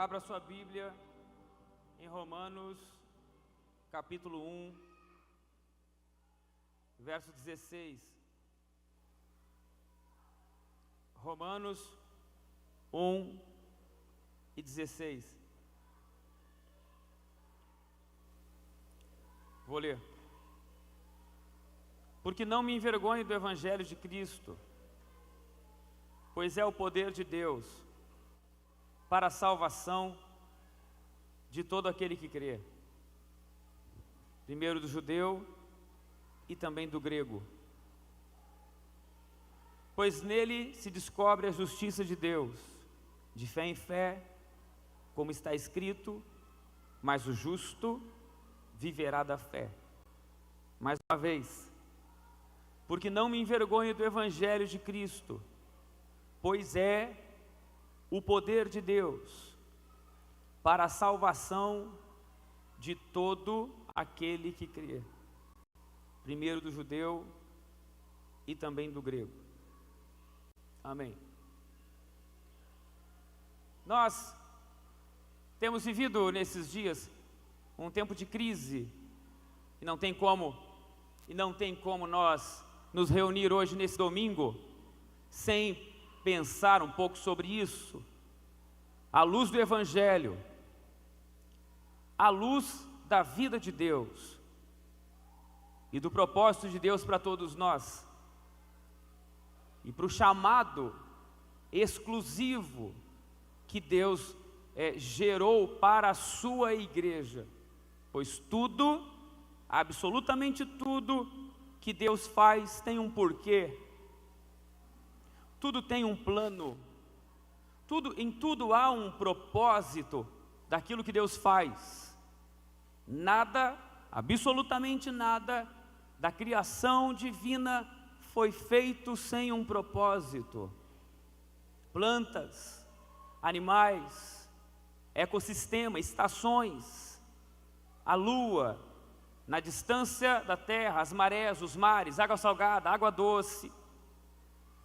Abra sua Bíblia em Romanos, capítulo 1, verso 16. Romanos 1 e 16. Vou ler. Porque não me envergonho do Evangelho de Cristo, pois é o poder de Deus para a salvação de todo aquele que crê, primeiro do judeu e também do grego. Pois nele se descobre a justiça de Deus, de fé em fé, como está escrito, mas o justo viverá da fé. Mais uma vez, porque não me envergonho do Evangelho de Cristo, pois é o poder de Deus para a salvação de todo aquele que crê, primeiro do judeu e também do grego. Amém. Nós temos vivido nesses dias um tempo de crise e não tem como nós nos reunir hoje nesse domingo sem pensar um pouco sobre isso, à luz do Evangelho, à luz da vida de Deus e do propósito de Deus para todos nós, e para o chamado exclusivo que Deus gerou para a sua igreja, pois tudo, absolutamente tudo que Deus faz tem um porquê. Tudo tem um plano, em tudo há um propósito daquilo que Deus faz. Nada, absolutamente nada, da criação divina foi feito sem um propósito. Plantas, animais, ecossistema, estações, a lua, na distância da terra, as marés, os mares, água salgada, água doce.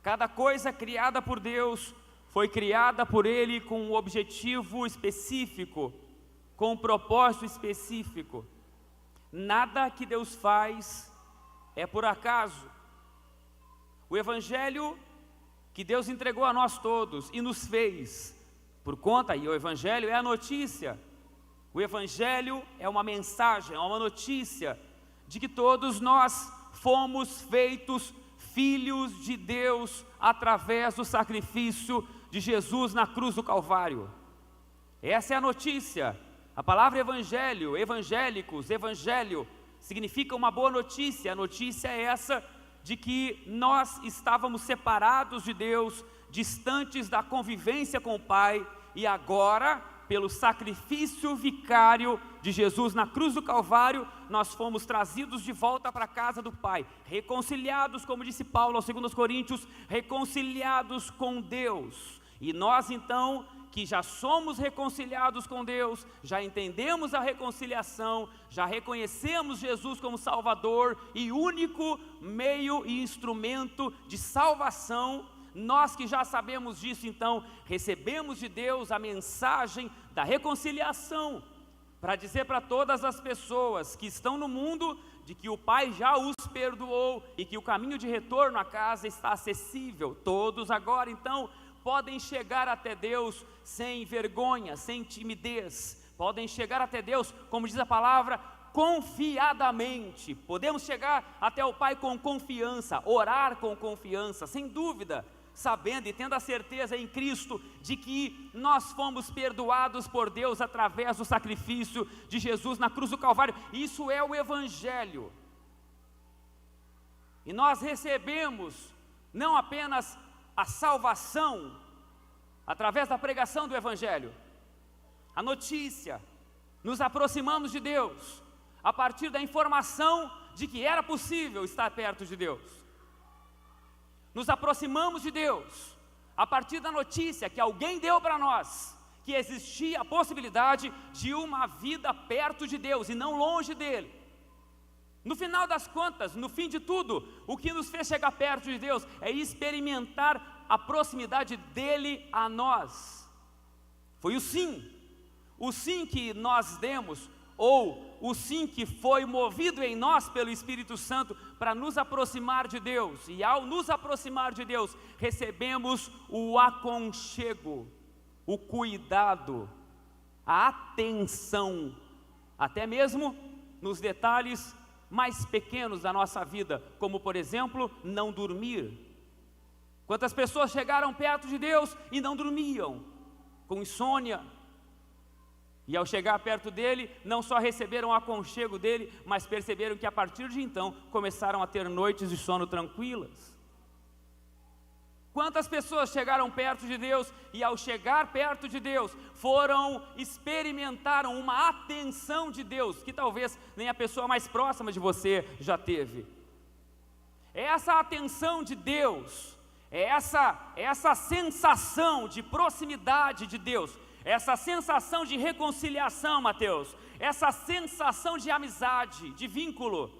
Cada coisa criada por Deus foi criada por Ele com um objetivo específico, com um propósito específico. Nada que Deus faz é por acaso. O Evangelho que Deus entregou a nós todos e nos fez, por conta, e o Evangelho é a notícia, o Evangelho é uma mensagem, é uma notícia de que todos nós fomos feitos filhos de Deus através do sacrifício de Jesus na cruz do Calvário. Essa é a notícia. A palavra evangelho, evangélicos, evangelho, significa uma boa notícia. A notícia é essa de que nós estávamos separados de Deus, distantes da convivência com o Pai, e agora, pelo sacrifício vicário de Jesus na cruz do Calvário, nós fomos trazidos de volta para a casa do Pai, reconciliados, como disse Paulo aos 2 Coríntios, reconciliados com Deus. E nós então, que já somos reconciliados com Deus, já entendemos a reconciliação, já reconhecemos Jesus como Salvador e único meio e instrumento de salvação, nós que já sabemos disso, então, recebemos de Deus a mensagem da reconciliação, para dizer para todas as pessoas que estão no mundo, de que o Pai já os perdoou, e que o caminho de retorno à casa está acessível. Todos agora, então, podem chegar até Deus sem vergonha, sem timidez, podem chegar até Deus, como diz a palavra, confiadamente. Podemos chegar até o Pai com confiança, orar com confiança, sem dúvida, sabendo e tendo a certeza em Cristo de que nós fomos perdoados por Deus através do sacrifício de Jesus na cruz do Calvário. Isso é o Evangelho. E nós recebemos não apenas a salvação através da pregação do Evangelho, a notícia, nos aproximamos de Deus a partir da informação de que era possível estar perto de Deus. Nos aproximamos de Deus a partir da notícia que alguém deu para nós, que existia a possibilidade de uma vida perto de Deus e não longe dele. No final das contas, no fim de tudo, o que nos fez chegar perto de Deus é experimentar a proximidade dele a nós. Foi o sim, o sim que nós demos, ou o sim que foi movido em nós pelo Espírito Santo para nos aproximar de Deus. E ao nos aproximar de Deus, recebemos o aconchego, o cuidado, a atenção, até mesmo nos detalhes mais pequenos da nossa vida, como por exemplo, não dormir. Quantas pessoas chegaram perto de Deus e não dormiam, com insônia, e ao chegar perto dele, não só receberam o aconchego dele, mas perceberam que a partir de então, começaram a ter noites de sono tranquilas. Quantas pessoas chegaram perto de Deus e ao chegar perto de Deus, experimentaram uma atenção de Deus, que talvez nem a pessoa mais próxima de você já teve. Essa atenção de Deus, essa sensação de proximidade de Deus, essa sensação de reconciliação, Mateus, essa sensação de amizade, de vínculo,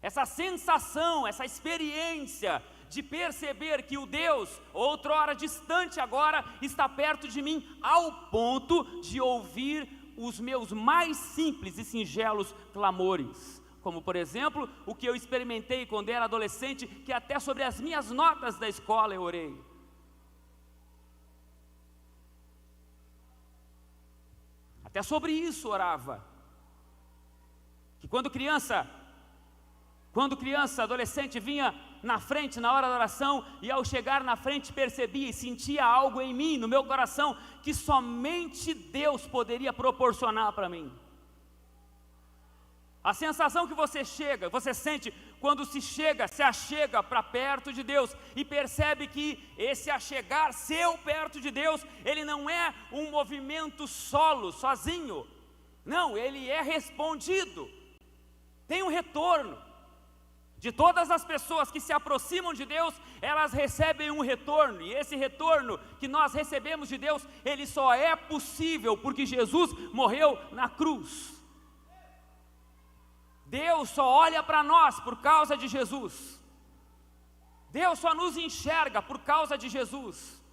essa sensação, essa experiência de perceber que o Deus, outrora distante agora, está perto de mim, ao ponto de ouvir os meus mais simples e singelos clamores. Como por exemplo, o que eu experimentei quando era adolescente, que até sobre as minhas notas da escola eu orei. Até sobre isso orava. Que quando criança, adolescente, vinha na frente na hora da oração, e ao chegar na frente percebia e sentia algo em mim, no meu coração, que somente Deus poderia proporcionar para mim. A sensação que você sente quando se achega para perto de Deus e percebe que esse achegar seu perto de Deus, ele não é um movimento solo, sozinho. Não, ele é respondido. Tem um retorno. De todas as pessoas que se aproximam de Deus, elas recebem um retorno. E esse retorno que nós recebemos de Deus, ele só é possível porque Jesus morreu na cruz. Deus só olha para nós por causa de Jesus. Deus só nos enxerga por causa de Jesus.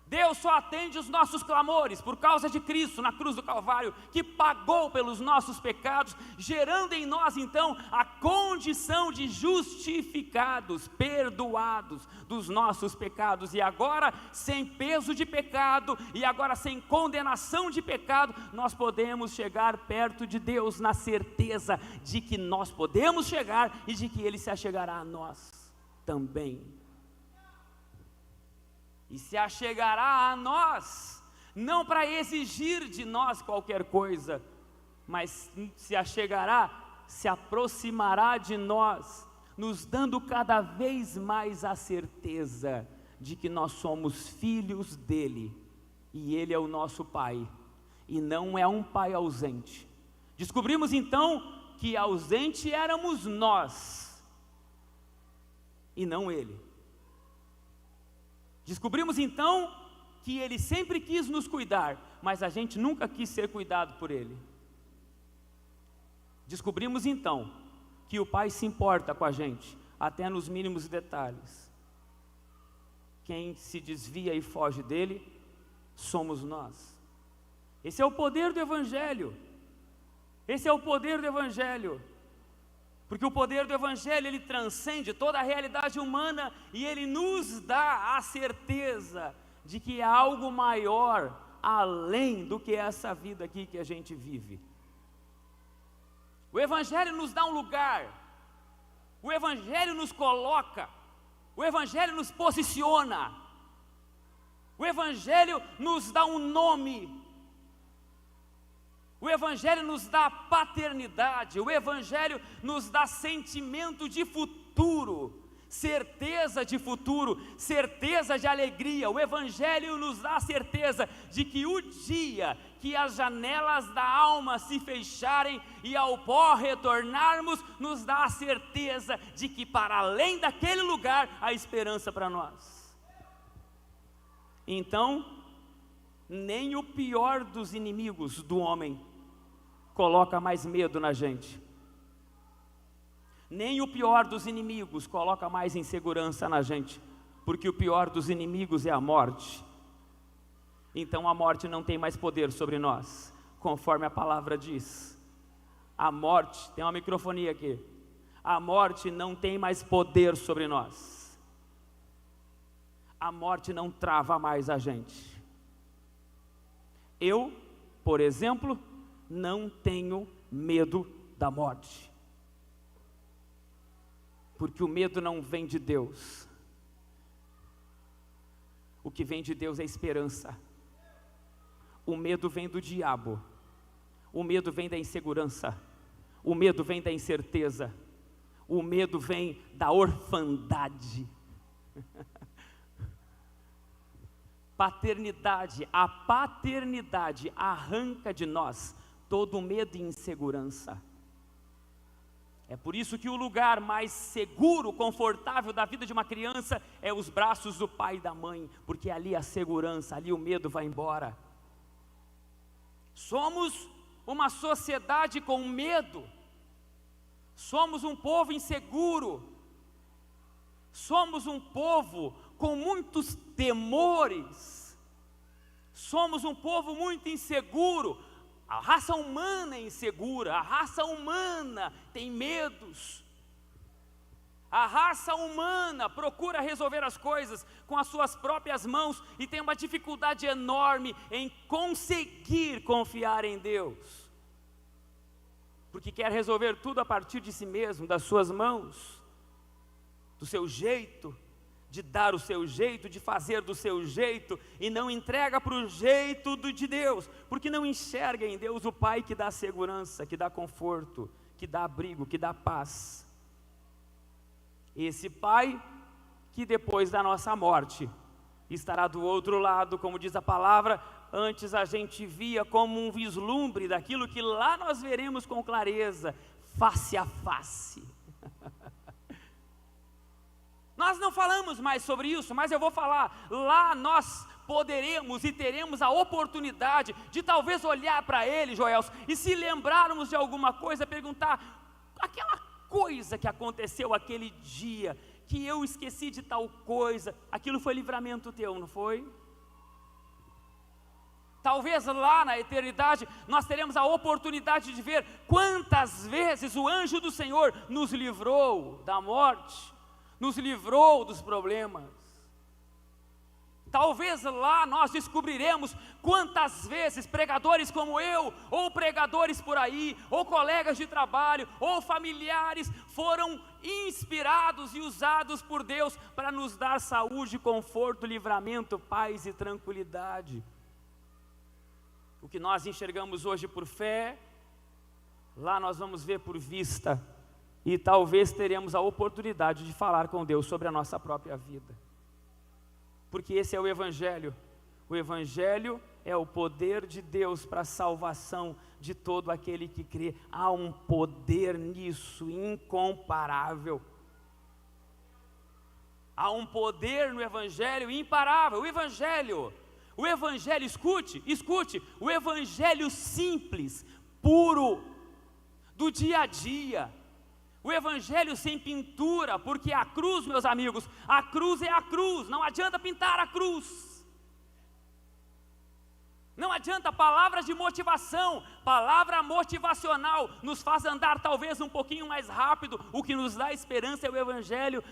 Deus só atende os nossos clamores por causa de Cristo na cruz do Calvário, que pagou pelos nossos pecados, gerando em nós então a condição de justificados, perdoados dos nossos pecados, e agora sem peso de pecado, e agora sem condenação de pecado, nós podemos chegar perto de Deus na certeza de que nós podemos chegar e de que Ele se achegará a nós também. E se achegará a nós, não para exigir de nós qualquer coisa, mas se achegará, se aproximará de nós, nos dando cada vez mais a certeza de que nós somos filhos dele, e ele é o nosso Pai, e não é um Pai ausente. Descobrimos então que ausente éramos nós, e não ele. Descobrimos então que Ele sempre quis nos cuidar, mas a gente nunca quis ser cuidado por Ele. Descobrimos então que o Pai se importa com a gente, até nos mínimos detalhes. Quem se desvia e foge dele, somos nós. Esse é o poder do Evangelho. Esse é o poder do Evangelho. Porque o poder do Evangelho, ele transcende toda a realidade humana e ele nos dá a certeza de que há algo maior além do que essa vida aqui que a gente vive. O Evangelho nos dá um lugar, o Evangelho nos coloca, o Evangelho nos posiciona, o Evangelho nos dá um nome. O Evangelho nos dá paternidade, o Evangelho nos dá sentimento de futuro, certeza de futuro, certeza de alegria. O Evangelho nos dá a certeza de que o dia que as janelas da alma se fecharem e ao pó retornarmos, nos dá a certeza de que para além daquele lugar há esperança para nós. Então, nem o pior dos inimigos do homem coloca mais medo na gente. Nem o pior dos inimigos coloca mais insegurança na gente, porque o pior dos inimigos é a morte. então a morte não tem mais poder sobre nós, conforme a palavra diz. A morte, tem uma microfonia aqui, a morte não tem mais poder sobre nós. A morte não trava mais a gente. Eu, por exemplo, não tenho medo da morte, porque o medo não vem de Deus. O que vem de Deus é esperança. O medo vem do diabo, o medo vem da insegurança, o medo vem da incerteza, o medo vem da orfandade. Paternidade, a paternidade arranca de nós todo medo e insegurança. É por isso que o lugar mais seguro, confortável da vida de uma criança é os braços do pai e da mãe, porque ali a segurança, ali o medo vai embora. Somos uma sociedade com medo, somos um povo inseguro, somos um povo com muitos temores, somos um povo muito inseguro. A raça humana é insegura, a raça humana tem medos, a raça humana procura resolver as coisas com as suas próprias mãos e tem uma dificuldade enorme em conseguir confiar em Deus, porque quer resolver tudo a partir de si mesmo, das suas mãos, do seu jeito, de dar o seu jeito, de fazer do seu jeito, e não entrega para o jeito de Deus, porque não enxerga em Deus o Pai que dá segurança, que dá conforto, que dá abrigo, que dá paz. Esse Pai que depois da nossa morte estará do outro lado, como diz a palavra. Antes a gente via como um vislumbre daquilo que lá nós veremos com clareza, face a face. Nós não falamos mais sobre isso, mas eu vou falar. Lá nós poderemos e teremos a oportunidade de talvez olhar para Ele, Joelson, e se lembrarmos de alguma coisa, perguntar: aquela coisa que aconteceu aquele dia, que eu esqueci de tal coisa, aquilo foi livramento teu, não foi? Talvez lá na eternidade nós teremos a oportunidade de ver quantas vezes o anjo do Senhor nos livrou da morte, nos livrou dos problemas. Talvez lá nós descobriremos quantas vezes pregadores como eu, ou pregadores por aí, ou colegas de trabalho, ou familiares foram inspirados e usados por Deus para nos dar saúde, conforto, livramento, paz e tranquilidade. O que nós enxergamos hoje por fé, lá nós vamos ver por vista. E talvez teremos a oportunidade de falar com Deus sobre a nossa própria vida, porque esse é o Evangelho. O Evangelho é o poder de Deus para a salvação de todo aquele que crê. Há um poder nisso incomparável, há um poder no Evangelho imparável. O Evangelho, escute, o Evangelho simples, puro, do dia a dia. O Evangelho sem pintura, porque a cruz, meus amigos, a cruz é a cruz, não adianta pintar a cruz, não adianta palavras de motivação, palavra motivacional nos faz andar talvez um pouquinho mais rápido. O que nos dá esperança é o Evangelho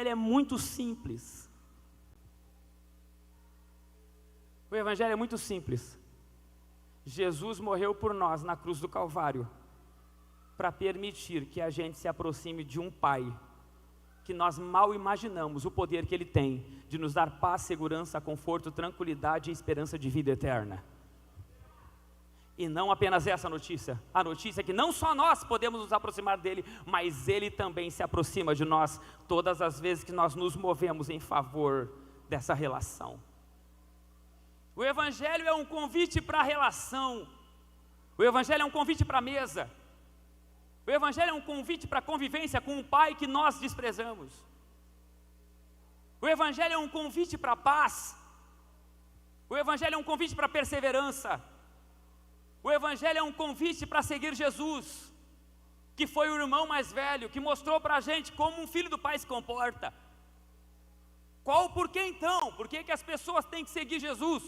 é muito simples, o Evangelho é muito simples. Jesus morreu por nós na cruz do Calvário, para permitir que a gente se aproxime de um Pai, que nós mal imaginamos o poder que Ele tem, de nos dar paz, segurança, conforto, tranquilidade e esperança de vida eterna. E não apenas essa notícia, a notícia é que não só nós podemos nos aproximar dEle, mas Ele também se aproxima de nós, todas as vezes que nós nos movemos em favor dessa relação. O Evangelho é um convite para a relação, o Evangelho é um convite para a mesa, o Evangelho é um convite para a convivência com um Pai que nós desprezamos. O Evangelho é um convite para a paz. O Evangelho é um convite para a perseverança. O Evangelho é um convite para seguir Jesus, que foi o irmão mais velho, que mostrou para a gente como um filho do Pai se comporta. Qual o porquê então? Por que as pessoas têm que seguir Jesus?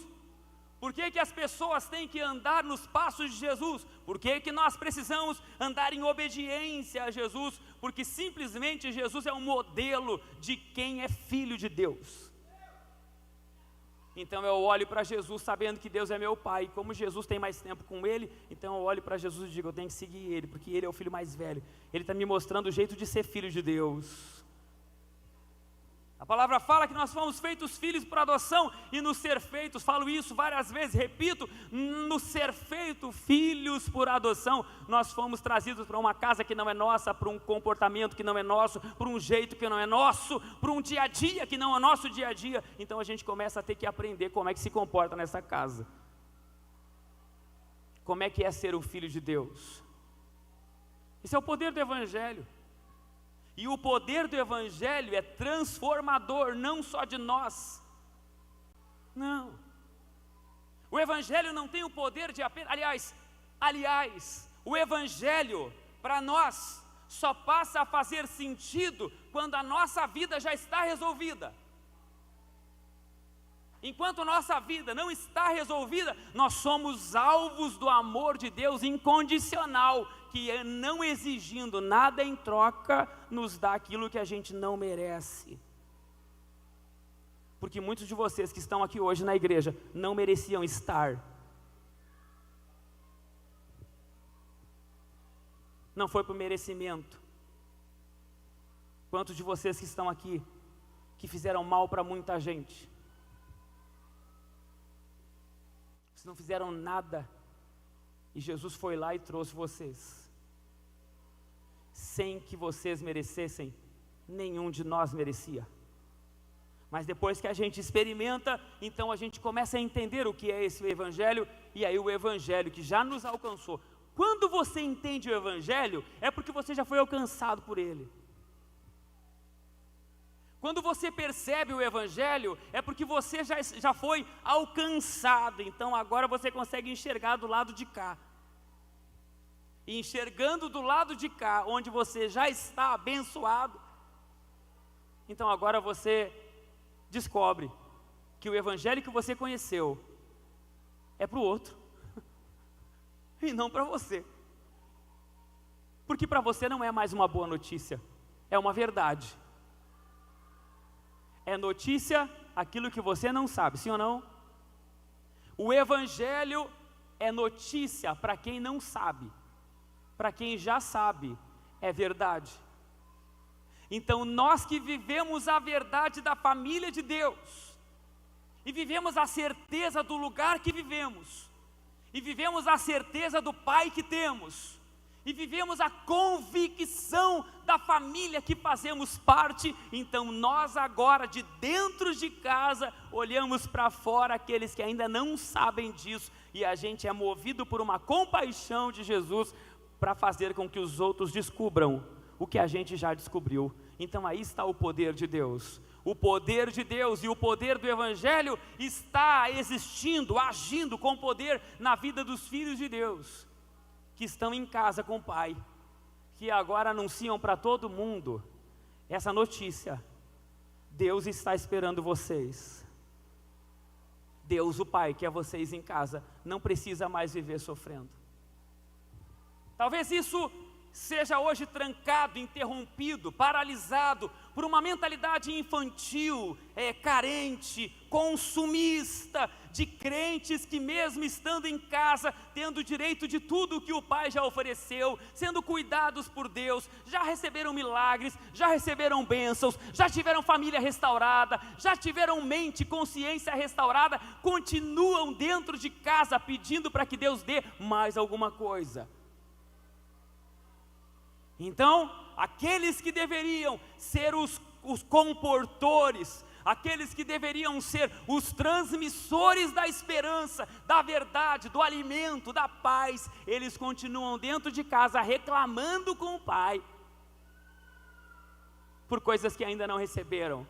Por que as pessoas têm que andar nos passos de Jesus? Por que nós precisamos andar em obediência a Jesus? Porque simplesmente Jesus é um modelo de quem é filho de Deus. Então eu olho para Jesus sabendo que Deus é meu Pai. Como Jesus tem mais tempo com Ele, então eu olho para Jesus e digo, eu tenho que seguir Ele, porque Ele é o filho mais velho. Ele está me mostrando o jeito de ser filho de Deus. A palavra fala que nós fomos feitos filhos por adoção, e no ser feitos, falo isso várias vezes, repito, no ser feito filhos por adoção, nós fomos trazidos para uma casa que não é nossa, para um comportamento que não é nosso, para um jeito que não é nosso, para um dia a dia que não é nosso dia a dia. Então a gente começa a ter que aprender como é que se comporta nessa casa. Como é que é ser um filho de Deus? Esse é o poder do Evangelho. E o poder do Evangelho é transformador, não só de nós. Não. O Evangelho não tem o poder de apenas... Aliás, o Evangelho, para nós, só passa a fazer sentido quando a nossa vida já está resolvida. Enquanto nossa vida não está resolvida, nós somos alvos do amor de Deus incondicional, que não exigindo nada em troca, nos dá aquilo que a gente não merece. Porque muitos de vocês que estão aqui hoje na igreja, não mereciam estar. Não foi por merecimento. Quantos de vocês que estão aqui, que fizeram mal para muita gente, vocês não fizeram nada, e Jesus foi lá e trouxe vocês, sem que vocês merecessem, nenhum de nós merecia. Mas depois que a gente experimenta, então a gente começa a entender o que é esse Evangelho, e aí o Evangelho que já nos alcançou. Quando você entende o Evangelho, é porque você já foi alcançado por ele. Quando você percebe o Evangelho, é porque você já foi alcançado. Então agora você consegue enxergar do lado de cá. E enxergando do lado de cá, onde você já está abençoado, então agora você descobre que o Evangelho que você conheceu é para o outro e não para você. Porque para você não é mais uma boa notícia, é uma verdade. É notícia aquilo que você não sabe, sim ou não? O Evangelho é notícia para quem não sabe. Para quem já sabe, é verdade. Então nós que vivemos a verdade da família de Deus, e vivemos a certeza do lugar que vivemos, e vivemos a certeza do Pai que temos, e vivemos a convicção da família que fazemos parte, então nós agora de dentro de casa olhamos para fora aqueles que ainda não sabem disso, e a gente é movido por uma compaixão de Jesus para fazer com que os outros descubram o que a gente já descobriu. Então aí está o poder de Deus. O poder de Deus e o poder do Evangelho está existindo, agindo com poder na vida dos filhos de Deus, que estão em casa com o Pai, que agora anunciam para todo mundo essa notícia: Deus está esperando vocês. Deus, o Pai, quer vocês em casa, não precisa mais viver sofrendo. Talvez isso seja hoje trancado, interrompido, paralisado por uma mentalidade infantil, carente, consumista, de crentes que mesmo estando em casa, tendo o direito de tudo que o Pai já ofereceu, sendo cuidados por Deus, já receberam milagres, já receberam bênçãos, já tiveram família restaurada, já tiveram mente, consciência restaurada, continuam dentro de casa pedindo para que Deus dê mais alguma coisa. Então, aqueles que deveriam ser os comportores, aqueles que deveriam ser os transmissores da esperança, da verdade, do alimento, da paz, eles continuam dentro de casa reclamando com o Pai, por coisas que ainda não receberam.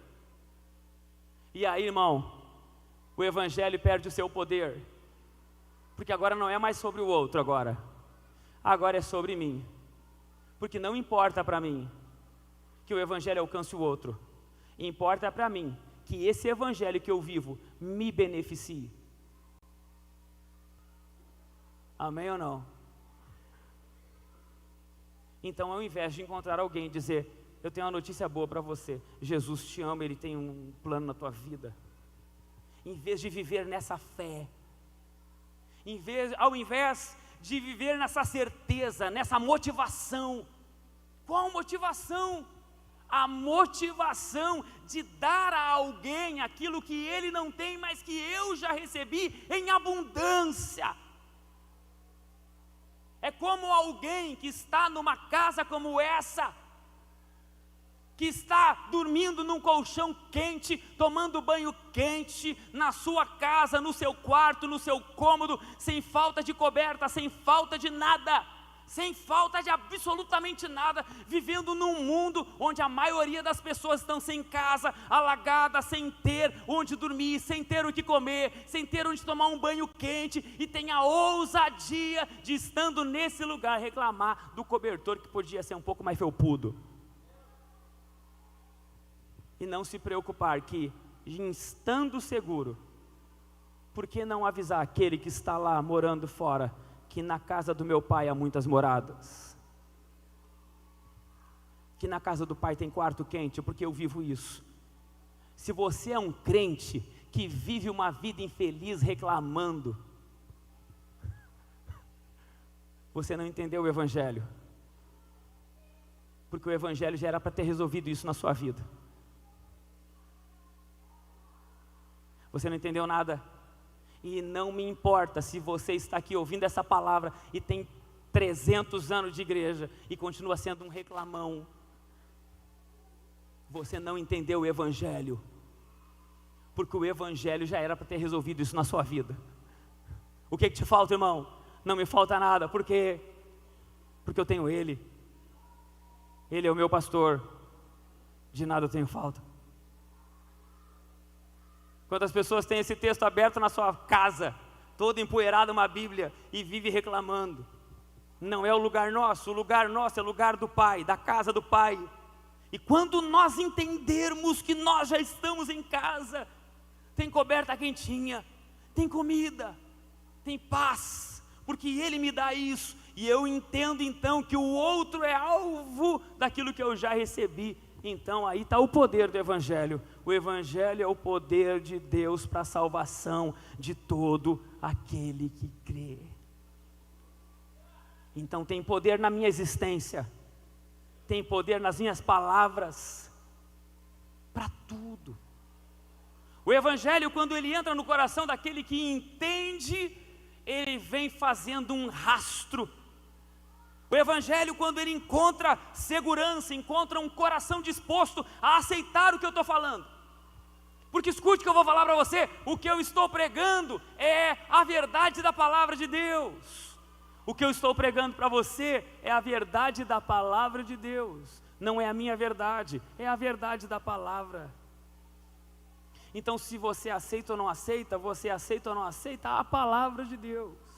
E aí, irmão, o Evangelho perde o seu poder, porque agora não é mais sobre o outro agora é sobre mim. Porque não importa para mim que o Evangelho alcance o outro, importa para mim que esse Evangelho que eu vivo me beneficie. Amém ou não? Então, ao invés de encontrar alguém e dizer, eu tenho uma notícia boa para você, Jesus te ama, Ele tem um plano na tua vida. Em vez de viver nessa fé, ao invés de viver nessa certeza, nessa motivação. Qual motivação? A motivação de dar a alguém aquilo que ele não tem, mas que eu já recebi em abundância. É como alguém que está numa casa como essa, que está dormindo num colchão quente, tomando banho quente, na sua casa, no seu quarto, no seu cômodo, sem falta de coberta, sem falta de nada, sem falta de absolutamente nada, vivendo num mundo onde a maioria das pessoas estão sem casa, alagadas, sem ter onde dormir, sem ter o que comer, sem ter onde tomar um banho quente, e tem a ousadia de, estando nesse lugar, reclamar do cobertor que podia ser um pouco mais felpudo. E não se preocupar que, estando seguro, por que não avisar aquele que está lá morando fora, que na casa do meu pai há muitas moradas? Que na casa do pai tem quarto quente, porque eu vivo isso. Se você é um crente que vive uma vida infeliz reclamando, você não entendeu o Evangelho. Porque o Evangelho já era para ter resolvido isso na sua vida. Você não entendeu nada. E não me importa se você está aqui ouvindo essa palavra e tem 300 anos de igreja e continua sendo um reclamão. Você não entendeu o Evangelho. Porque o Evangelho já era para ter resolvido isso na sua vida. O que te falta, irmão? Não me falta nada. Por quê? Porque eu tenho Ele. Ele é o meu pastor. De nada eu tenho falta. Quantas pessoas têm esse texto aberto na sua casa, todo empoeirado uma Bíblia, e vive reclamando? Não é o lugar nosso é o lugar do Pai, da casa do Pai. E quando nós entendermos que nós já estamos em casa, tem coberta quentinha, tem comida, tem paz, porque Ele me dá isso, e eu entendo então que o outro é alvo daquilo que eu já recebi. Então aí está o poder do Evangelho. O Evangelho é o poder de Deus para a salvação de todo aquele que crê. Então tem poder na minha existência, tem poder nas minhas palavras, para tudo. O Evangelho, quando ele entra no coração daquele que entende, ele vem fazendo um rastro. O Evangelho, quando ele encontra segurança, encontra um coração disposto a aceitar o que eu estou falando. Porque escute o que eu vou falar para você, o que eu estou pregando é a verdade da palavra de Deus. O que eu estou pregando para você é a verdade da palavra de Deus. Não é a minha verdade, é a verdade da palavra. Então, se você aceita ou não aceita, você aceita ou não aceita a palavra de Deus.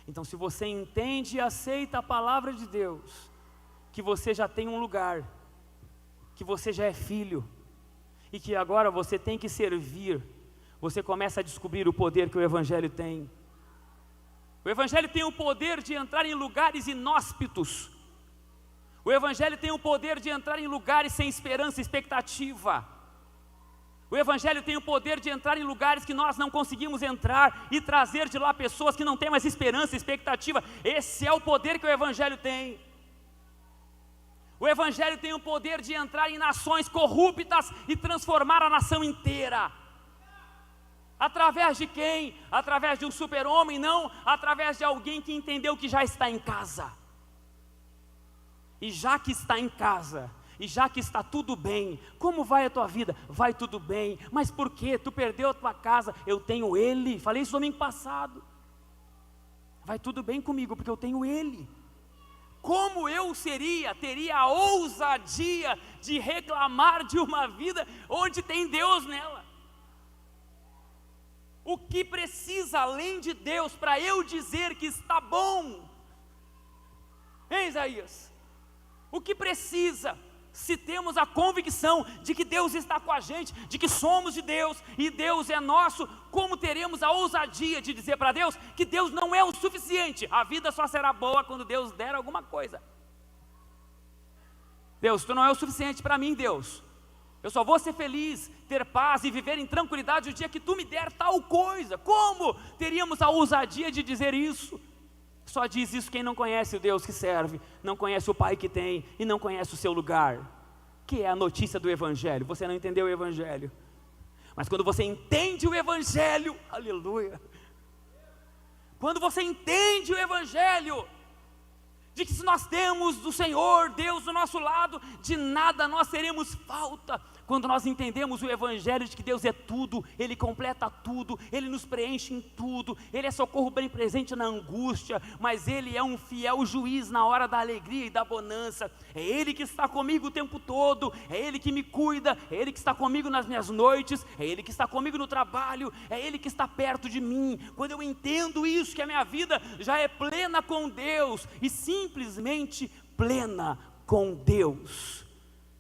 Então, se você entende e aceita a palavra de Deus, que você já tem um lugar, que você já é filho, e que agora você tem que servir, você começa a descobrir o poder que o Evangelho tem. O Evangelho tem o poder de entrar em lugares inóspitos. O Evangelho tem o poder de entrar em lugares sem esperança e expectativa. O Evangelho tem o poder de entrar em lugares que nós não conseguimos entrar e trazer de lá pessoas que não têm mais esperança e expectativa. Esse é o poder que o Evangelho tem. O Evangelho tem o poder de entrar em nações corruptas e transformar a nação inteira. Através de quem? Através de um super-homem? Não, através de alguém que entendeu que já está em casa. E já que está em casa, e já que está tudo bem, como vai a tua vida? Vai tudo bem, mas por quê? Tu perdeu a tua casa, eu tenho Ele, falei isso domingo passado. Vai tudo bem comigo, porque eu tenho Ele. Como eu teria a ousadia de reclamar de uma vida onde tem Deus nela? O que precisa além de Deus para eu dizer que está bom? Hein, Isaías? O que precisa? se temos a convicção de que Deus está com a gente, de que somos de Deus e Deus é nosso, como teremos a ousadia de dizer para Deus que Deus não é o suficiente? A vida só será boa quando Deus der alguma coisa. Deus, tu não é o suficiente para mim, Deus. Eu só vou ser feliz, ter paz e viver em tranquilidade o dia que tu me der tal coisa. Como teríamos a ousadia de dizer isso? Só diz isso quem não conhece o Deus que serve, não conhece o Pai que tem e não conhece o seu lugar, que é a notícia do Evangelho. Você não entendeu o Evangelho, mas quando você entende o Evangelho, aleluia, quando você entende o Evangelho, de que se nós temos o Senhor, Deus do nosso lado, de nada nós teremos falta. Quando nós entendemos o Evangelho de que Deus é tudo, Ele completa tudo, Ele nos preenche em tudo, Ele é socorro bem presente na angústia, mas Ele é um fiel juiz na hora da alegria e da bonança. É Ele que está comigo o tempo todo, é Ele que me cuida, é Ele que está comigo nas minhas noites, é Ele que está comigo no trabalho, é Ele que está perto de mim. Quando eu entendo isso, que a minha vida já é plena com Deus, e simplesmente plena com Deus,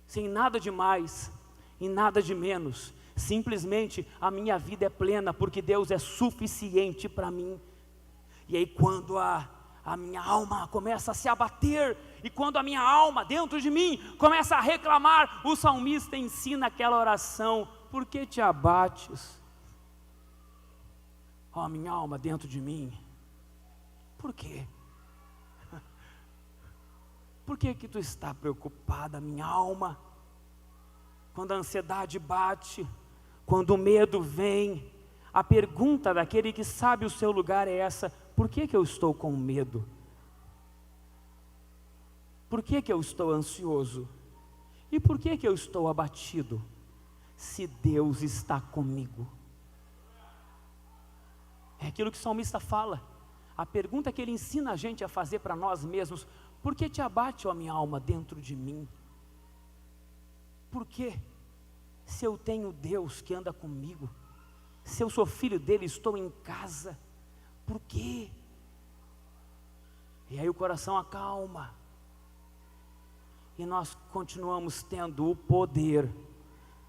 sem nada de mais e nada de menos, simplesmente a minha vida é plena, porque Deus é suficiente para mim. E aí quando a minha alma começa a se abater, e quando a minha alma dentro de mim começa a reclamar, o salmista ensina aquela oração: por que te abates, ó minha alma dentro de mim? Por quê? Por que que tu está preocupada, minha alma? Quando a ansiedade bate, quando o medo vem, a pergunta daquele que sabe o seu lugar é essa: por que que eu estou com medo? Por que que eu estou ansioso? E por que que eu estou abatido? Se Deus está comigo. É aquilo que o salmista fala. A pergunta que ele ensina a gente a fazer para nós mesmos: por que te abate, ó minha alma, dentro de mim? Por quê? Se eu tenho Deus que anda comigo, se eu sou filho dele, estou em casa, por quê? E aí o coração acalma, e nós continuamos tendo o poder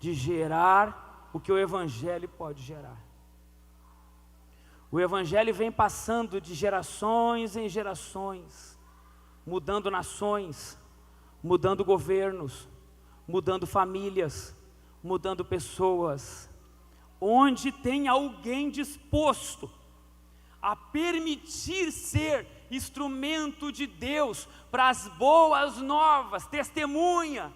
de gerar o que o Evangelho pode gerar. O Evangelho vem passando de gerações em gerações, mudando nações, mudando governos, mudando famílias, mudando pessoas. Onde tem alguém disposto a permitir ser instrumento de Deus para as boas novas, testemunha,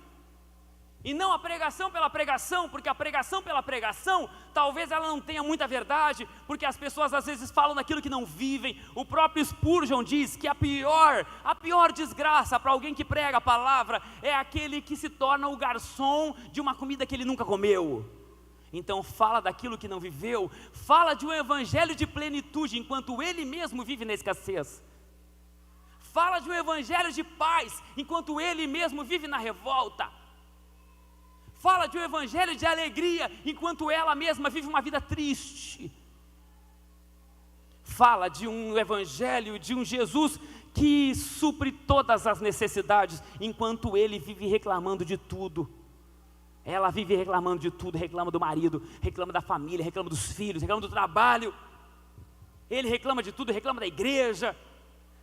e não a pregação pela pregação, porque a pregação pela pregação, talvez ela não tenha muita verdade, porque as pessoas às vezes falam daquilo que não vivem. O próprio Spurgeon diz que a pior desgraça para alguém que prega a palavra é aquele que se torna o garçom de uma comida que ele nunca comeu. Então fala daquilo que não viveu, fala de um evangelho de plenitude, enquanto ele mesmo vive na escassez. Fala de um evangelho de paz, enquanto ele mesmo vive na revolta. Fala de um evangelho de alegria, enquanto ela mesma vive uma vida triste. Fala de um evangelho, de um Jesus que supre todas as necessidades, enquanto ele vive reclamando de tudo. Ela vive reclamando de tudo, reclama do marido, reclama da família, reclama dos filhos, reclama do trabalho. Ele reclama de tudo, reclama da igreja,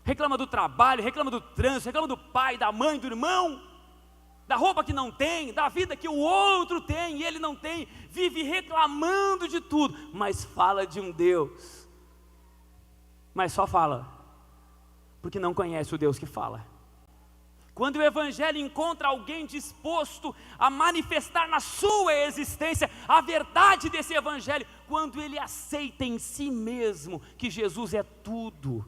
reclama do trabalho, reclama do trânsito, reclama do pai, da mãe, do irmão, da roupa que não tem, da vida que o outro tem e ele não tem. Vive reclamando de tudo, mas fala de um Deus, mas só fala porque não conhece o Deus que fala. Quando o evangelho encontra alguém disposto a manifestar na sua existência a verdade desse evangelho, quando ele aceita em si mesmo que Jesus é tudo,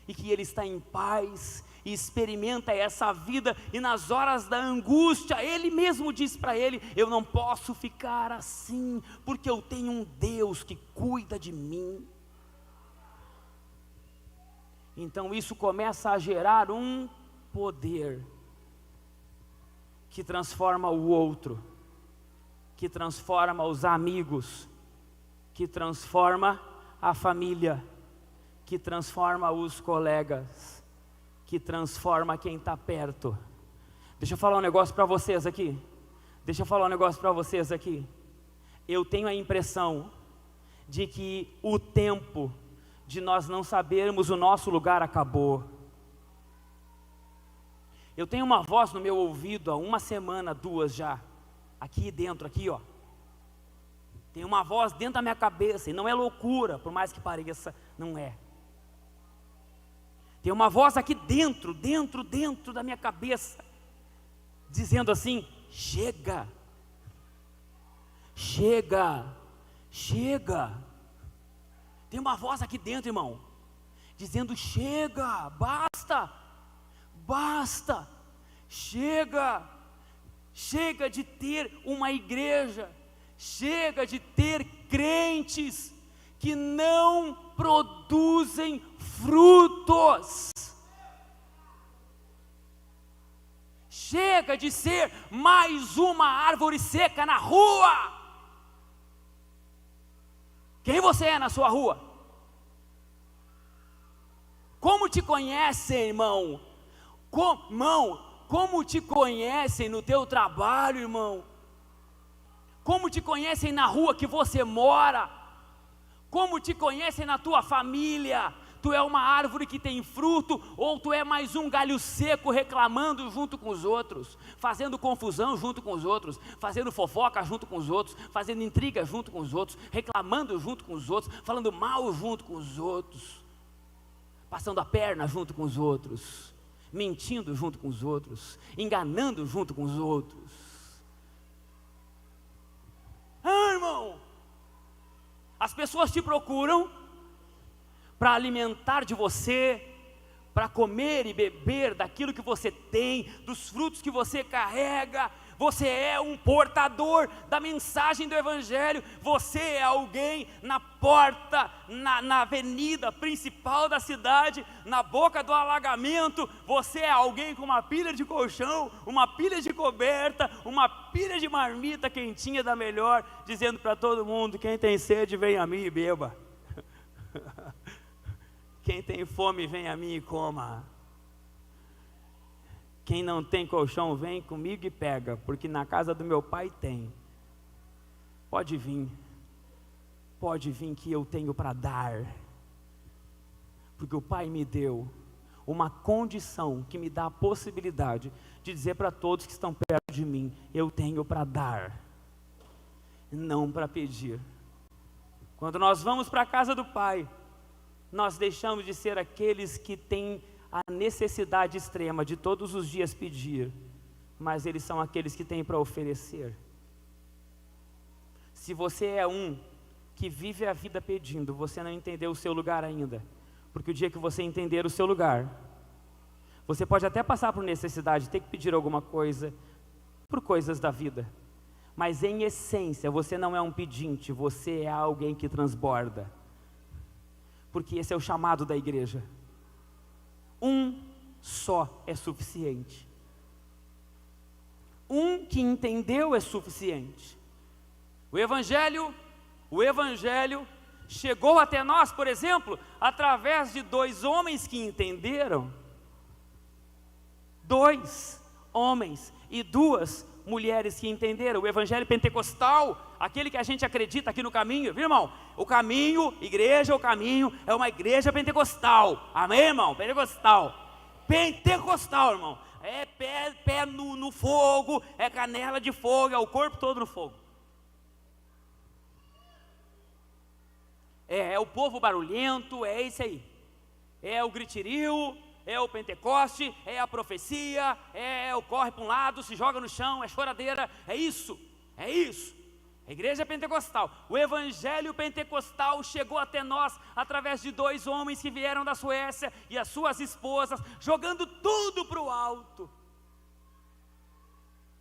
e que ele está em paz, e experimenta essa vida, e nas horas da angústia, ele mesmo diz para ele: eu não posso ficar assim, porque eu tenho um Deus que cuida de mim. Então isso começa a gerar um poder, que transforma o outro, que transforma os amigos, que transforma a família, que transforma os colegas, que transforma quem está perto. Deixa eu falar um negócio para vocês aqui. Eu tenho a impressão de que o tempo de nós não sabermos o nosso lugar acabou. Eu tenho uma voz no meu ouvido há uma semana, 2 já, aqui dentro, aqui ó. Tem uma voz dentro da minha cabeça, e não é loucura, por mais que pareça, não é. Tem uma voz aqui dentro da minha cabeça, dizendo assim: chega, chega, chega. Tem uma voz aqui dentro, irmão, dizendo: chega, basta, basta, chega, chega de ter uma igreja, chega de ter crentes que não produzem frutos. Chega de ser mais uma árvore seca na rua. Quem você é na sua rua? Como te conhecem, irmão? Como te conhecem no teu trabalho, irmão? Como te conhecem na rua que você mora? Como te conhecem na tua família? Tu é uma árvore que tem fruto, ou tu é mais um galho seco reclamando junto com os outros, fazendo confusão junto com os outros, fazendo fofoca junto com os outros, fazendo intriga junto com os outros, reclamando junto com os outros, falando mal junto com os outros, passando a perna junto com os outros, mentindo junto com os outros, enganando junto com os outros. Irmão, as pessoas te procuram para alimentar de você, para comer e beber daquilo que você tem, dos frutos que você carrega. Você é um portador da mensagem do Evangelho. Você é alguém na porta, na avenida principal da cidade, na boca do alagamento. Você é alguém com uma pilha de colchão, uma pilha de coberta, uma pilha de marmita quentinha da melhor, dizendo para todo mundo: quem tem sede, vem a mim e beba. Quem tem fome, vem a mim e coma. Quem não tem colchão, vem comigo e pega, porque na casa do meu pai tem. Pode vir que eu tenho para dar, porque o pai me deu uma condição que me dá a possibilidade de dizer para todos que estão perto de mim: eu tenho para dar, não para pedir. Quando nós vamos para a casa do pai, nós deixamos de ser aqueles que têm a necessidade extrema de todos os dias pedir, mas eles são aqueles que têm para oferecer. Se você é um que vive a vida pedindo, você não entendeu o seu lugar ainda, porque o dia que você entender o seu lugar, você pode até passar por necessidade, ter que pedir alguma coisa, por coisas da vida, mas em essência você não é um pedinte, você é alguém que transborda. Porque esse é o chamado da igreja. Um só é suficiente. Um que entendeu é suficiente. O Evangelho chegou até nós, por exemplo, através de 2 homens que entenderam. 2 homens e 2 mulheres que entenderam. O Evangelho pentecostal, aquele que a gente acredita aqui no caminho, viu, irmão? O caminho, igreja, o caminho é uma igreja pentecostal. Amém, irmão? Pentecostal, irmão. É pé no fogo, é canela de fogo, é o corpo todo no fogo. É o povo barulhento, é isso aí. É o gritirio, é o Pentecoste, é a profecia, é o corre para um lado, se joga no chão, é choradeira, é isso. A igreja pentecostal, o Evangelho pentecostal chegou até nós através de 2 homens que vieram da Suécia e as suas esposas, jogando tudo para o alto.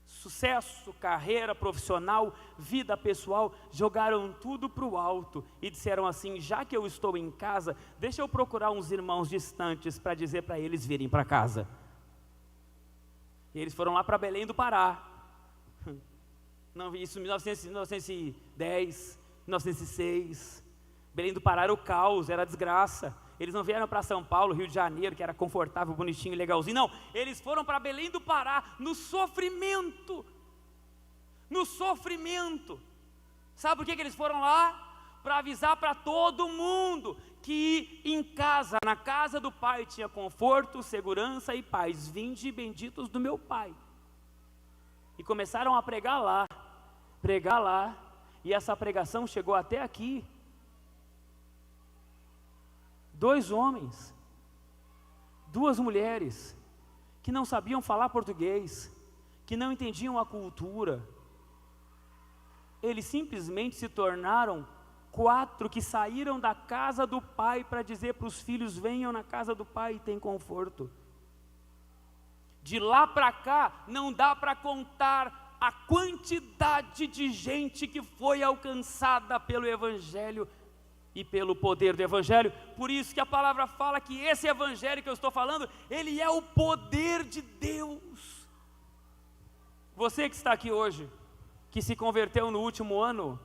Sucesso, carreira profissional, vida pessoal, jogaram tudo para o alto e disseram assim: já que eu estou em casa, deixa eu procurar uns irmãos distantes para dizer para eles virem para casa. E eles foram lá para Belém do Pará. Não, isso em 1910, 1906. Belém do Pará era o caos, era a desgraça. Eles não vieram para São Paulo, Rio de Janeiro, que era confortável, bonitinho e legalzinho. Não, eles foram para Belém do Pará, no sofrimento. No sofrimento. Sabe por que eles foram lá? Para avisar para todo mundo que em casa, na casa do Pai, tinha conforto, segurança e paz. Vinde benditos do meu Pai. E começaram a pregar lá, e essa pregação chegou até aqui. 2 homens, 2 mulheres, que não sabiam falar português, que não entendiam a cultura, eles simplesmente se tornaram 4 que saíram da casa do Pai para dizer para os filhos: venham na casa do Pai e tem conforto. De lá para cá, não dá para contar a quantidade de gente que foi alcançada pelo Evangelho e pelo poder do Evangelho. Por isso que a palavra fala que esse Evangelho que eu estou falando, ele é o poder de Deus. Você que está aqui hoje, que se converteu no último ano,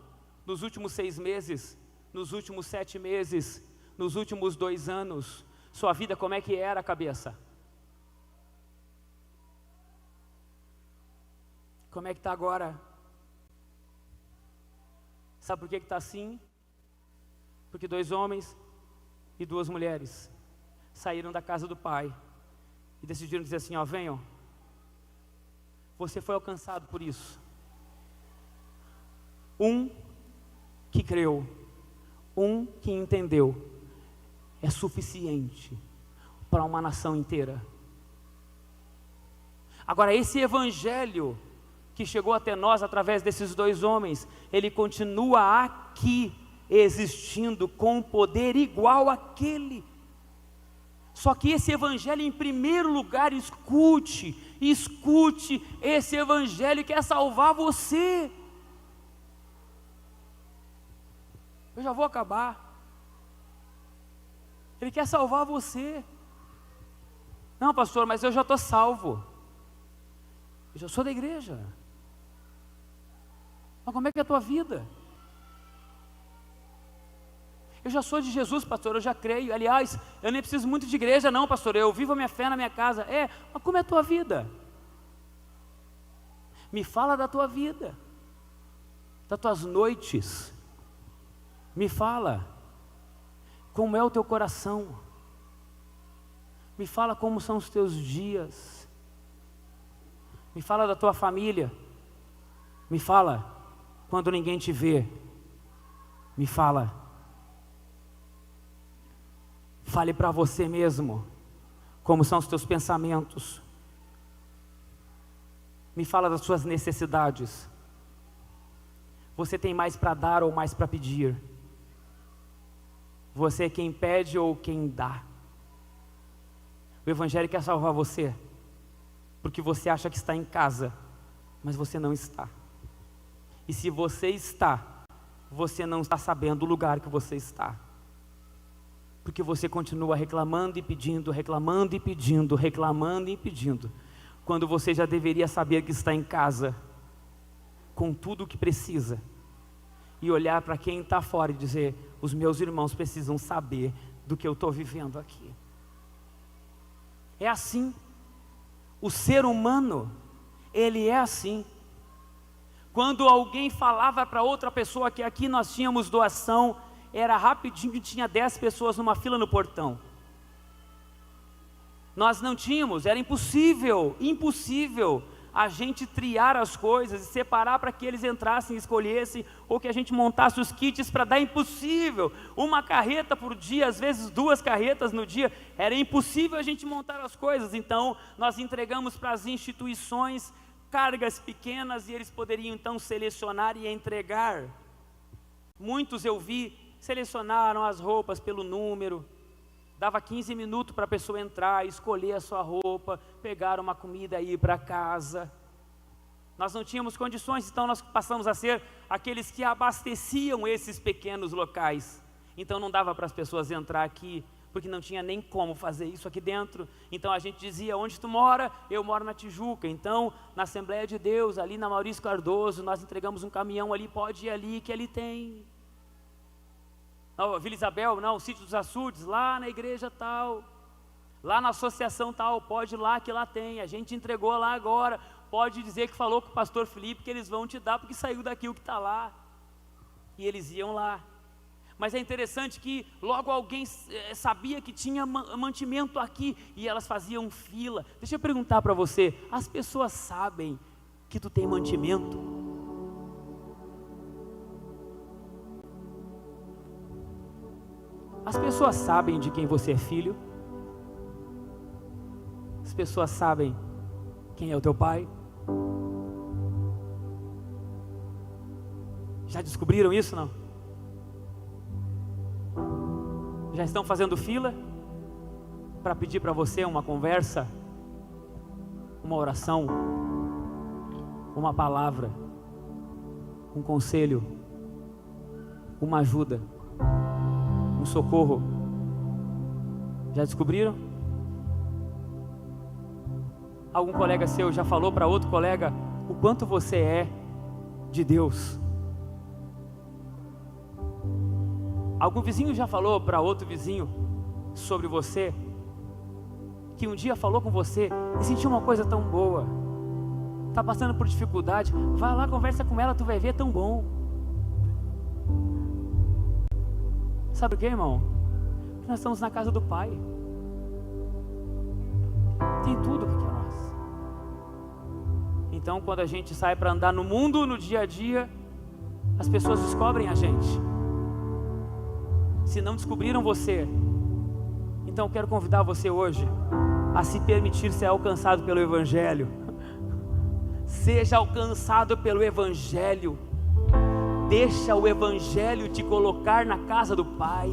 nos últimos 6 meses, nos últimos 7 meses, nos últimos 2 anos, sua vida como é que era, cabeça? Como é que está agora? Sabe por que está assim? Porque 2 homens e 2 mulheres saíram da casa do Pai e decidiram dizer assim: ó, venham, você foi alcançado por isso. Um que creu, um que entendeu, é suficiente para uma nação inteira. Agora, esse Evangelho que chegou até nós através desses 2 homens, ele continua aqui, existindo com poder igual àquele. Só que esse Evangelho, em primeiro lugar, escute esse Evangelho quer salvar você. Eu já vou acabar. Ele quer salvar você. Não, pastor, mas eu já estou salvo. Eu já sou da igreja. Mas como é que é a tua vida? Eu já sou de Jesus, pastor, eu já creio. Aliás, eu nem preciso muito de igreja não, pastor, eu vivo a minha fé na minha casa. Mas como é a tua vida? Me fala da tua vida, das tuas noites. Me fala como é o teu coração. Me fala como são os teus dias. Me fala da tua família. Me fala quando ninguém te vê. Me fala. Fale para você mesmo como são os teus pensamentos. Me fala das suas necessidades. Você tem mais para dar ou mais para pedir? Você é quem pede ou quem dá? O Evangelho quer salvar você, porque você acha que está em casa, mas você não está. E se você está, você não está sabendo o lugar que você está. Porque você continua reclamando e pedindo, reclamando e pedindo, reclamando e pedindo, quando você já deveria saber que está em casa, com tudo o que precisa, e olhar para quem está fora e dizer: os meus irmãos precisam saber do que eu estou vivendo aqui. É assim, o ser humano, ele é assim. Quando alguém falava para outra pessoa que aqui nós tínhamos doação, era rapidinho, tinha 10 pessoas numa fila no portão. Nós não tínhamos, era impossível a gente triar as coisas e separar para que eles entrassem e escolhessem, ou que a gente montasse os kits para dar. Impossível, uma carreta por dia, às vezes 2 carretas no dia, era impossível a gente montar as coisas. Então nós entregamos para as instituições cargas pequenas e eles poderiam então selecionar e entregar. Muitos eu vi, selecionaram as roupas pelo número, dava 15 minutos para a pessoa entrar, escolher a sua roupa, pegar uma comida e ir para casa. Nós não tínhamos condições, então nós passamos a ser aqueles que abasteciam esses pequenos locais. Então não dava para as pessoas entrar aqui, porque não tinha nem como fazer isso aqui dentro. Então a gente dizia: onde tu mora? Eu moro na Tijuca. Então na Assembleia de Deus, ali na Maurício Cardoso, nós entregamos um caminhão ali, pode ir ali, que ali tem. Não, Vila Isabel, não, Sítio dos Açudes, lá na igreja tal, lá na associação tal, pode ir lá que lá tem, a gente entregou lá agora, pode dizer que falou com o pastor Felipe que eles vão te dar, porque saiu daqui o que está lá. E eles iam lá. Mas é interessante que logo alguém sabia que tinha mantimento aqui, e elas faziam fila. Deixa eu perguntar para você, as pessoas sabem que tu tem mantimento? As pessoas sabem de quem você é filho? As pessoas sabem quem é o teu pai? Já descobriram isso, não? Já estão fazendo fila para pedir para você uma conversa, uma oração, uma palavra, um conselho, uma ajuda, um socorro? Já descobriram? Algum colega seu já falou para outro colega o quanto você é de Deus? Algum vizinho já falou para outro vizinho sobre você, que um dia falou com você e sentiu uma coisa tão boa, está passando por dificuldade, vai lá, conversa com ela, tu vai ver, é tão bom. Sabe o que, irmão? Nós estamos na casa do Pai, tem tudo aqui a nós. Então quando a gente sai para andar no mundo, no dia a dia, as pessoas descobrem a gente. Se não descobriram você, então eu quero convidar você hoje a se permitir ser alcançado pelo Evangelho. Seja alcançado pelo Evangelho. Deixa o Evangelho te colocar na casa do Pai.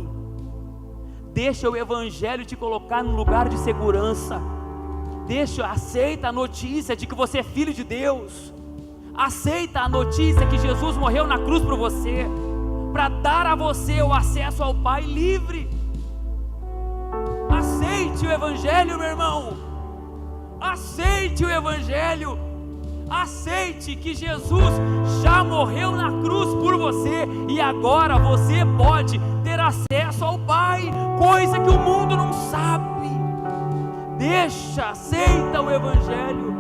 Deixa o Evangelho te colocar num lugar de segurança. Aceita a notícia de que você é filho de Deus. Aceita a notícia que Jesus morreu na cruz por você, para dar a você o acesso ao Pai livre. Aceite o Evangelho, meu irmão. Aceite o Evangelho. Aceite que Jesus já morreu na cruz por você, e agora você pode ter acesso ao Pai, coisa que o mundo não sabe. Aceita o Evangelho.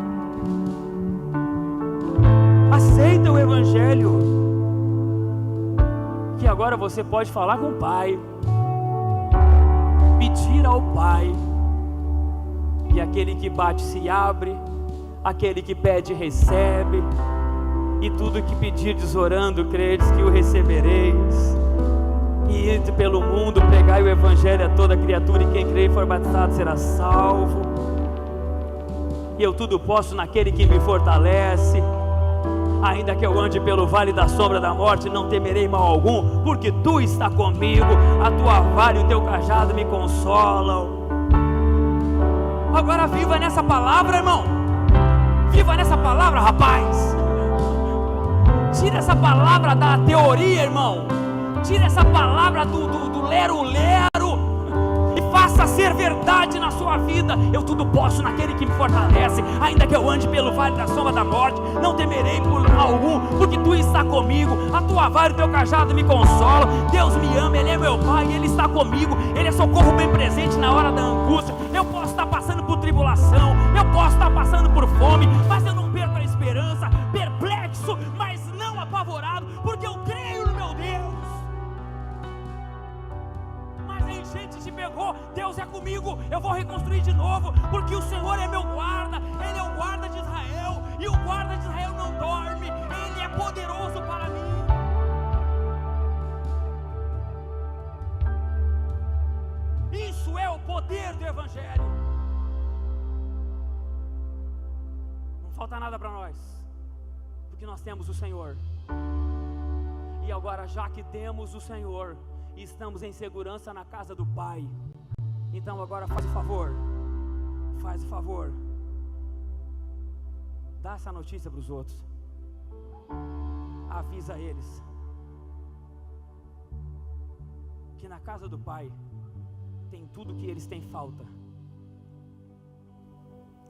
Aceita o Evangelho. Que agora você pode falar com o Pai, pedir ao Pai, e aquele que bate se abre, aquele que pede recebe, e tudo que pedirdes orando, credes que o recebereis. E ide pelo mundo, pregai o Evangelho a toda criatura, e quem crer e for batizado será salvo. E eu tudo posso naquele que me fortalece. Ainda que eu ande pelo vale da sombra da morte, não temerei mal algum, porque tu está comigo, a tua vara e o teu cajado me consolam. Agora viva nessa palavra, irmão. Viva nessa palavra, rapaz. Tira essa palavra da teoria, irmão. Tira essa palavra do lero-lero e faça ser verdade na sua vida. Eu tudo posso naquele que me fortalece. Ainda que eu ande pelo vale da sombra da morte, não temerei por mal algum, porque tu está comigo, a tua vara e o teu cajado me consolam. Deus me ama, Ele é meu Pai, Ele está comigo, Ele é socorro bem presente na hora da angústia. Eu posso estar passando por tribulação, eu posso estar passando por fome, mas eu não perco a esperança, perplexo, mas não apavorado, porque eu creio no meu Deus. Mas a enchente te pegou, Deus é comigo, eu vou reconstruir de novo, porque o Senhor é meu guarda, Ele é o guarda de Israel, e o guarda de Israel não dorme, Ele é poderoso para mim. Isso é o poder do Evangelho. Não falta nada para nós, porque nós temos o Senhor. E agora, já que temos o Senhor e estamos em segurança na casa do Pai, então agora faz o favor, dá essa notícia para os outros, avisa eles que na casa do Pai tem tudo que eles têm falta.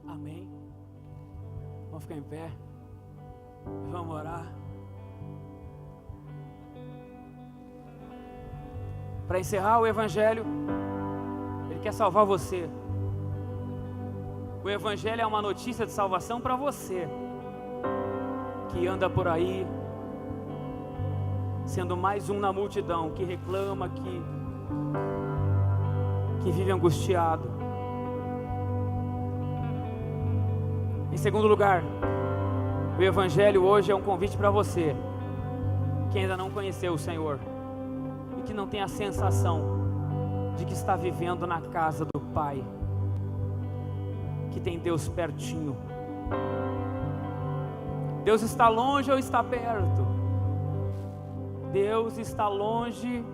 Amém? Vamos ficar em pé, vamos orar. Para encerrar o Evangelho, Ele quer salvar você. O Evangelho é uma notícia de salvação para você, que anda por aí, sendo mais um na multidão, que reclama, que vive angustiado. Em segundo lugar, o Evangelho hoje é um convite para você, que ainda não conheceu o Senhor, e que não tem a sensação de que está vivendo na casa do Pai, que tem Deus pertinho. Deus está longe ou está perto? Deus está longe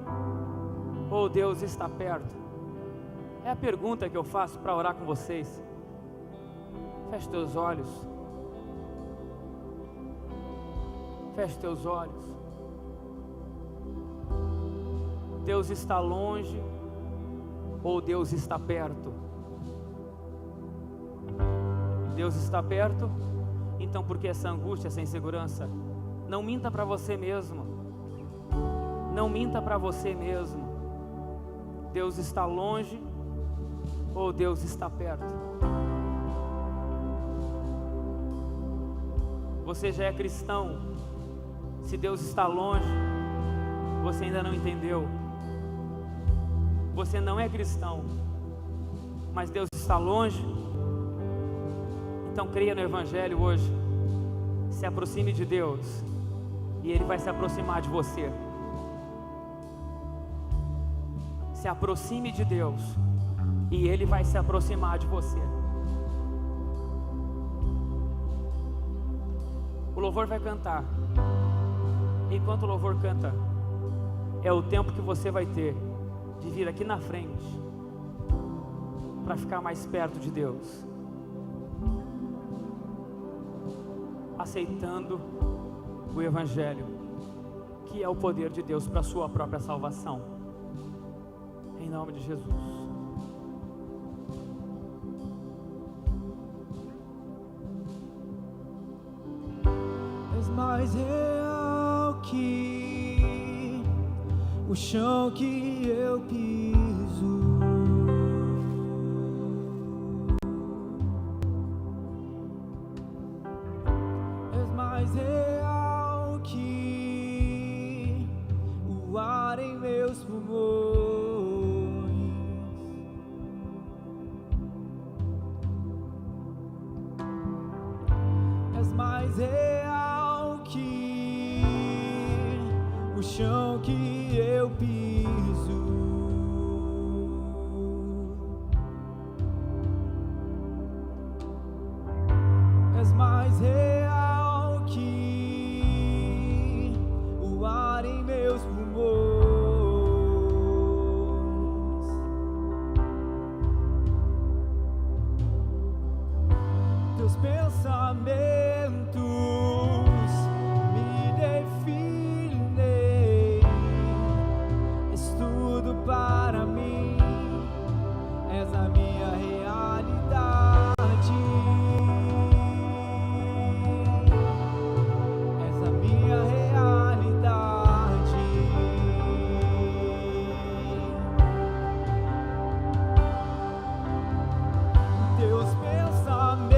ou Deus está perto? É a pergunta que eu faço para orar com vocês. Feche teus olhos. Feche teus olhos. Deus está longe ou Deus está perto? Deus está perto? Então por que essa angústia, essa insegurança? Não minta para você mesmo. Não minta para você mesmo. Deus está longe ou Deus está perto? Você já é cristão. Se Deus está longe, você ainda não entendeu. Você não é cristão, mas Deus está longe. Então creia no Evangelho hoje. Se aproxime de Deus e Ele vai se aproximar de você. Se aproxime de Deus e Ele vai se aproximar de você. O louvor vai cantar. Enquanto o louvor canta, é o tempo que você vai ter de vir aqui na frente para ficar mais perto de Deus, aceitando o Evangelho, que é o poder de Deus para a sua própria salvação. Em nome de Jesus. És mais real que o chão que eu piso. És mais real que o ar em meus pulmões. És mais real que o chão que eu piso. És mais real que o ar em meus pulmões. Teus pensamentos me definem. És tudo para mim. És a minha realidade. És a minha realidade. Teus pensamentos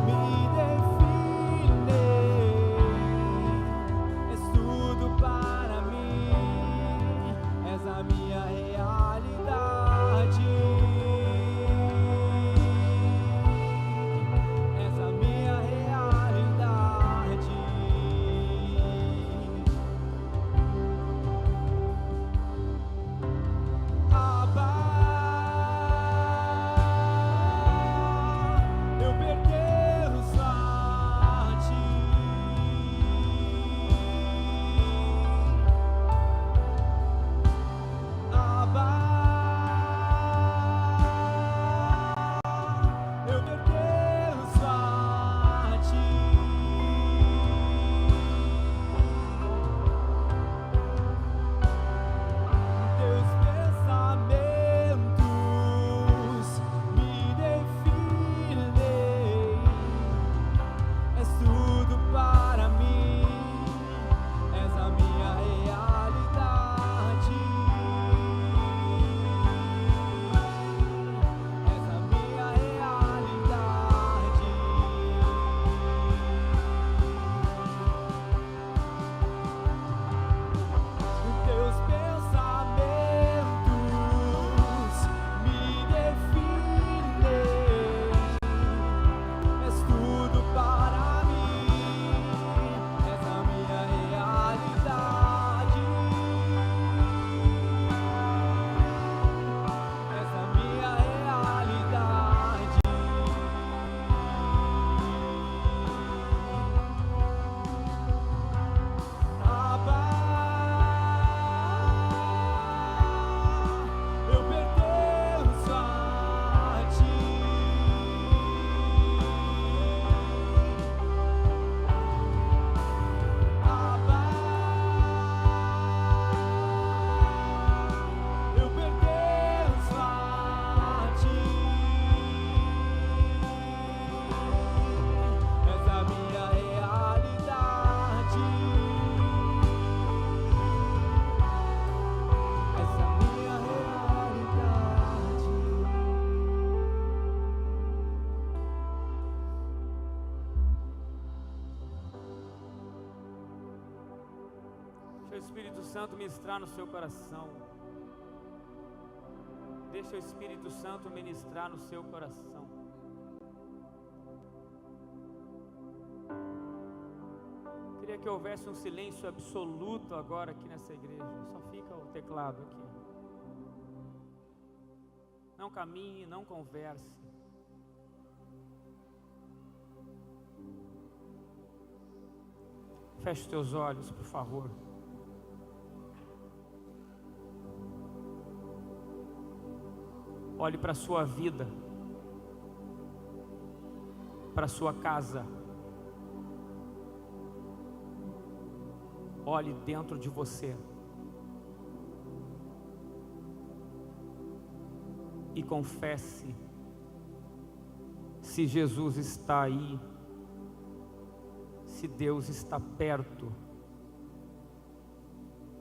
me definem. És tudo para mim. És a minha realidade. Espírito Santo ministrar no seu coração. Deixa o Espírito Santo ministrar no seu coração. Queria que houvesse um silêncio absoluto agora aqui nessa igreja. Só fica o teclado aqui. Não caminhe, não converse. Feche os teus olhos, por favor. Olhe para a sua vida, para a sua casa. Olhe dentro de você. E confesse se Jesus está aí, se Deus está perto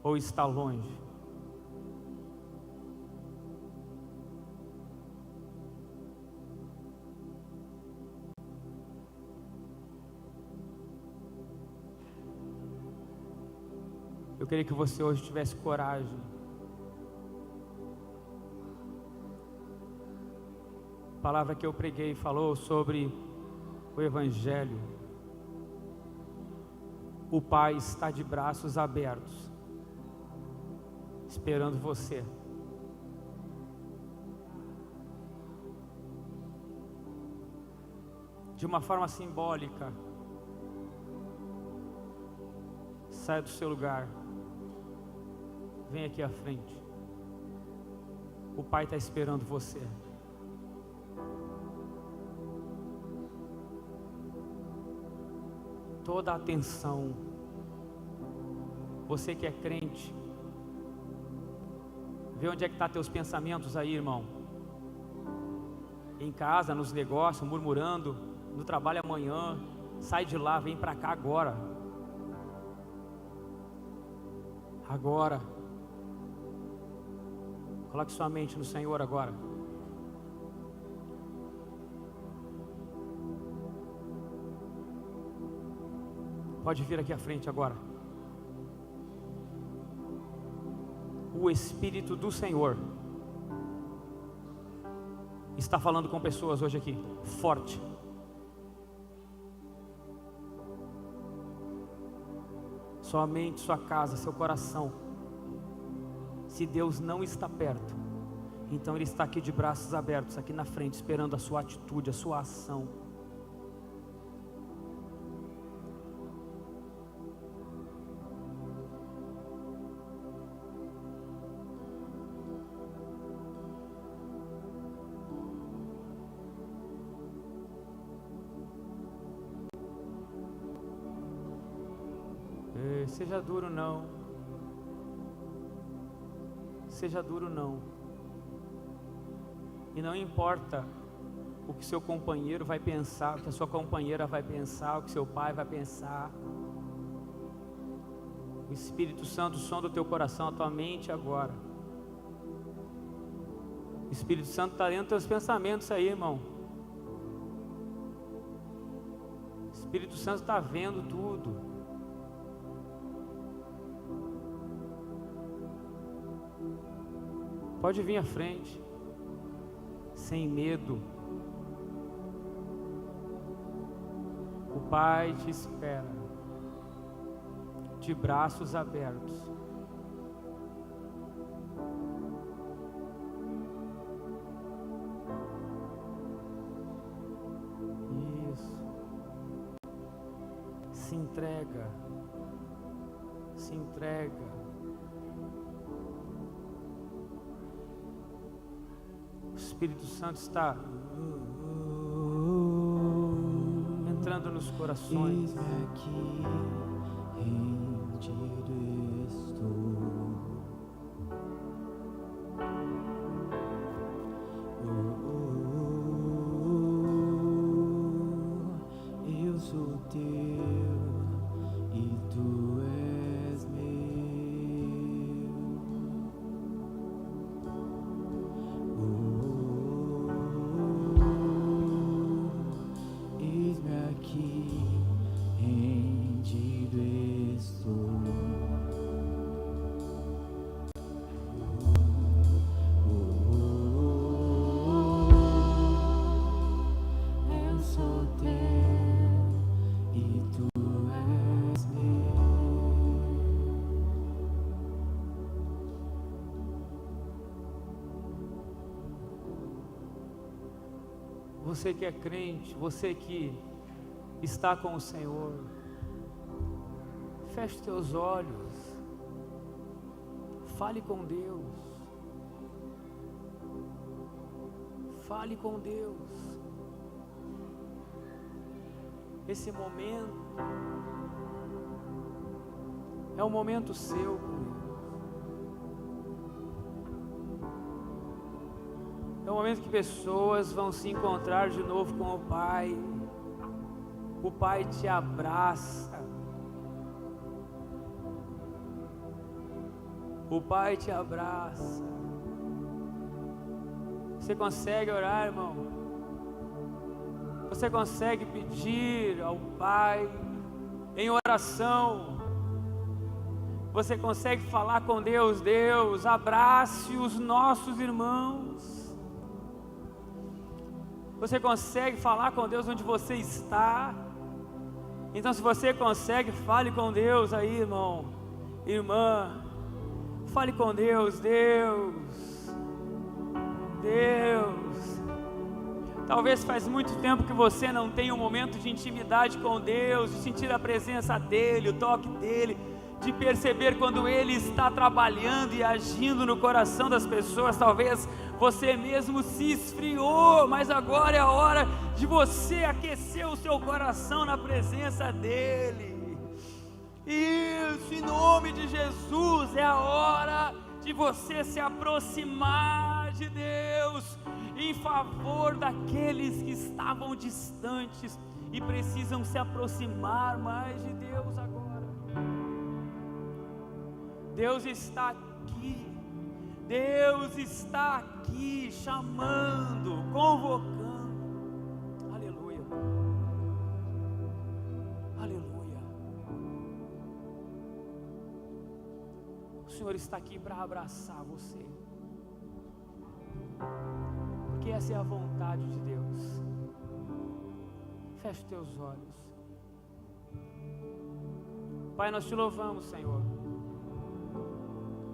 ou está longe. Eu queria que você hoje tivesse coragem. A palavra que eu preguei falou sobre o Evangelho. O Pai está de braços abertos, esperando você. De uma forma simbólica, saia do seu lugar. Vem aqui à frente. O Pai está esperando você. Toda a atenção. Você que é crente, vê onde é que estão teus pensamentos aí, irmão. Em casa, nos negócios, murmurando, no trabalho amanhã. Sai de lá, vem para cá agora. Agora. Coloque sua mente no Senhor agora. Pode vir aqui à frente agora. O Espírito do Senhor está falando com pessoas hoje aqui, forte. Sua mente, sua casa, seu coração. Se Deus não está perto, então Ele está aqui de braços abertos, aqui na frente, esperando a sua atitude, a sua ação. Seja duro não. Seja duro não. E não importa o que seu companheiro vai pensar, o que a sua companheira vai pensar, o que seu pai vai pensar. O Espírito Santo sonda o teu coração, a tua mente agora. O Espírito Santo está dentro dos teus pensamentos aí, irmão. O Espírito Santo está vendo tudo. Pode vir à frente, sem medo. O Pai te espera, de braços abertos. Isso. Se entrega. Se entrega. O Espírito Santo está entrando nos corações. Aqui rendido estou. Eu sou teu e tu és meu. Eis-me aqui rendido estou. Você que é crente, você que está com o Senhor, feche teus olhos, fale com Deus, fale com Deus. Esse momento é um momento seu com Deus. É um momento que pessoas vão se encontrar de novo com o Pai. O Pai te abraça. O Pai te abraça. Você consegue orar, irmão? Você consegue pedir ao Pai em oração? Você consegue falar com Deus? Deus, abrace os nossos irmãos. Você consegue falar com Deus onde você está? Então, se você consegue, fale com Deus aí, irmão, irmã. Fale com Deus, Deus. Talvez faz muito tempo que você não tem um momento de intimidade com Deus, de sentir a presença dEle, o toque dEle, de perceber quando Ele está trabalhando e agindo no coração das pessoas. Talvez você mesmo se esfriou, mas agora é a hora de você aquecer o seu coração na presença dEle. Isso, em nome de Jesus, é a hora de você se aproximar de Deus, em favor daqueles que estavam distantes e precisam se aproximar mais de Deus agora. Deus está aqui, Deus está aqui, chamando, convocando. Aleluia, aleluia. O Senhor está aqui para abraçar você, porque essa é a vontade de Deus. Feche teus olhos. Pai, nós te louvamos, Senhor,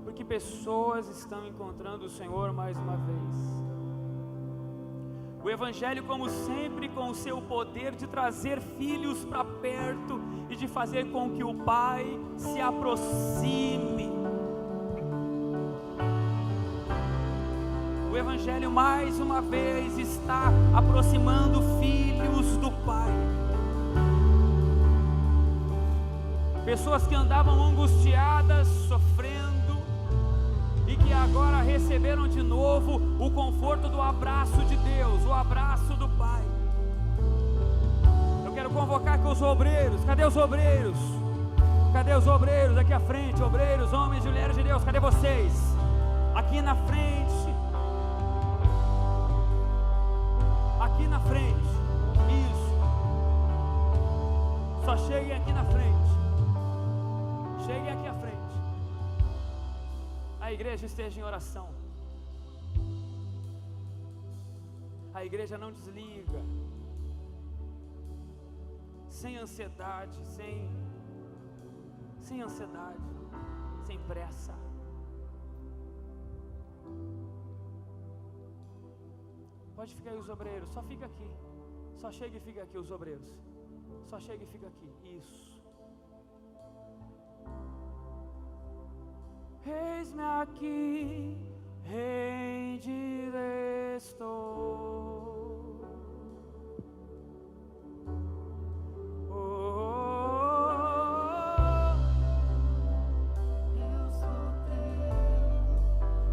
porque pessoas estão encontrando o Senhor mais uma vez. O Evangelho, como sempre, com o seu poder de trazer filhos para perto e de fazer com que o Pai se aproxime. O Evangelho mais uma vez está aproximando filhos do Pai. Pessoas que andavam angustiadas, sofrendo, e que agora receberam de novo o conforto do abraço de Deus, o abraço do Pai. Eu quero convocar aqui os obreiros. Cadê os obreiros? Cadê os obreiros aqui à frente? Obreiros, homens e mulheres de Deus, cadê vocês? Aqui na frente. Aqui na frente. Isso. Só cheguem aqui na frente. Cheguem aqui à frente. A igreja esteja em oração. A igreja não desliga. Sem ansiedade, sem ansiedade, sem pressa. Pode ficar aí os obreiros, só fica aqui. Só chega e fica aqui os obreiros. Só chega e fica aqui. Isso. Eis-me aqui, rendido estou. Oh, eu sou teu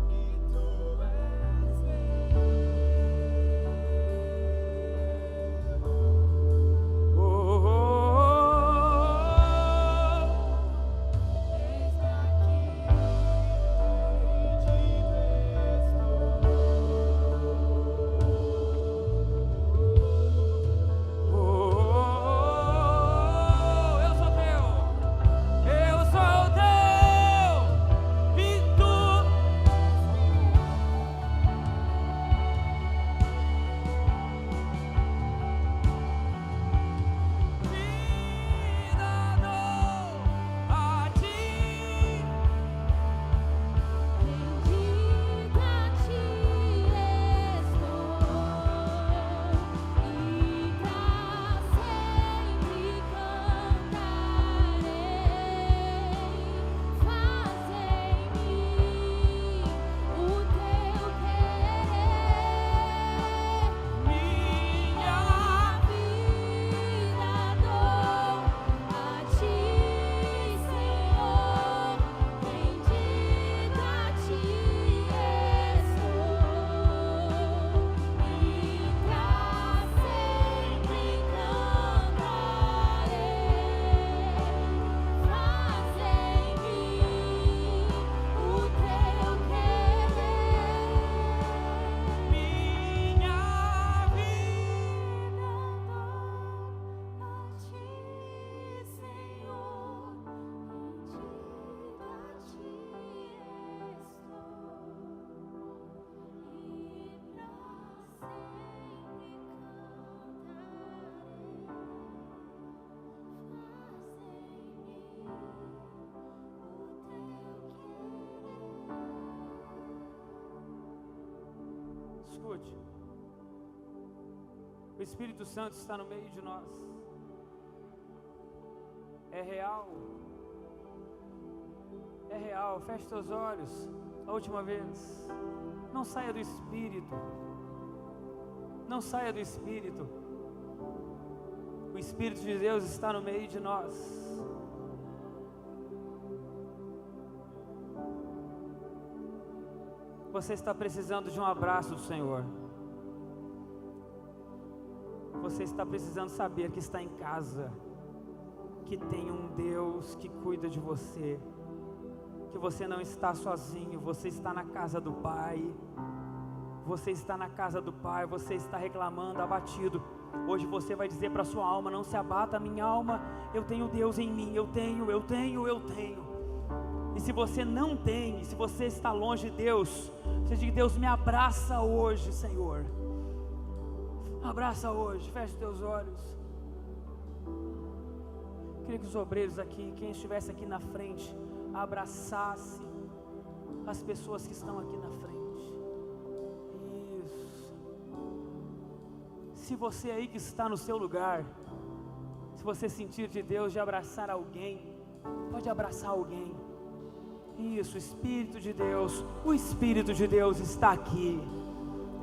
e tu és meu. Eis-me aqui, rendido estou. Escute, o Espírito Santo está no meio de nós. É real. É real. Feche seus olhos. A última vez. Não saia do Espírito. Não saia do Espírito. O Espírito de Deus está no meio de nós. Você está precisando de um abraço do Senhor. Você está precisando saber que está em casa, que tem um Deus que cuida de você, que você não está sozinho, você está na casa do Pai. Você está na casa do Pai, você está reclamando, abatido. Hoje você vai dizer para a sua alma: não se abata, minha alma, eu tenho Deus em mim, eu tenho. E se você não tem, se você está longe de Deus, você diz: Deus, me abraça hoje, Senhor. Abraça hoje, feche os teus olhos. Queria que os obreiros aqui, quem estivesse aqui na frente, abraçasse as pessoas que estão aqui na frente. Isso. Se você aí que está no seu lugar, se você sentir de Deus de abraçar alguém, pode abraçar alguém. Isso, o Espírito de Deus está aqui.